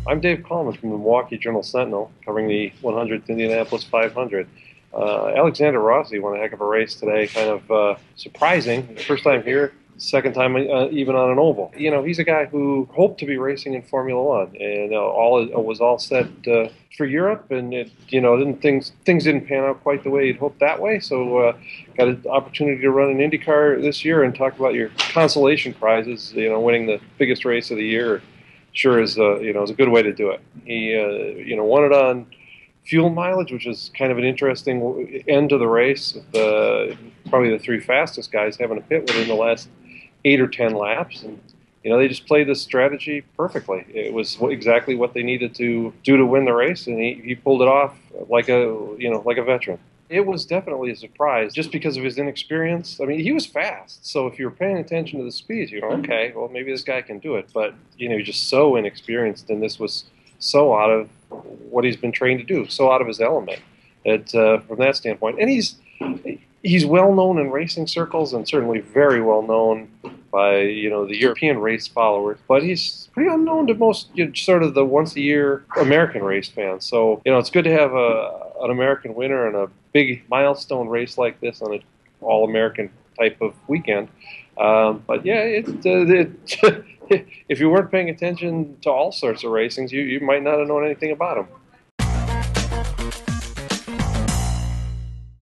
I'm Dave Coleman from the Milwaukee Journal-Sentinel, covering the 100th Indianapolis 500. Alexander Rossi won a heck of a race today, kind of surprising. First time here, second time even on an oval. You know, he's a guy who hoped to be racing in Formula One, and was all set for Europe, and things didn't pan out quite the way he'd hoped that way. So got an opportunity to run an IndyCar this year and talk about your consolation prizes. You know, winning the biggest race of the year sure is is a good way to do it. He won it on fuel mileage, which is kind of an interesting end to the race. Probably the three fastest guys having a pit within the last 8 or 10 laps, and they just played this strategy perfectly. It was exactly what they needed to do to win the race, and he pulled it off like a veteran. It was definitely a surprise just because of his inexperience. I mean, he was fast, so if you're paying attention to the speeds, okay, well, maybe this guy can do it. But, he's just so inexperienced, and this was so out of what he's been trained to do, so out of his element from that standpoint. And he's well known in racing circles and certainly very well known by, the European race followers, but he's pretty unknown to most sort of the once-a-year American race fans. So, it's good to have an American winner and a big milestone race like this on an all-American type of weekend. But yeah, if you weren't paying attention to all sorts of racings, you might not have known anything about him.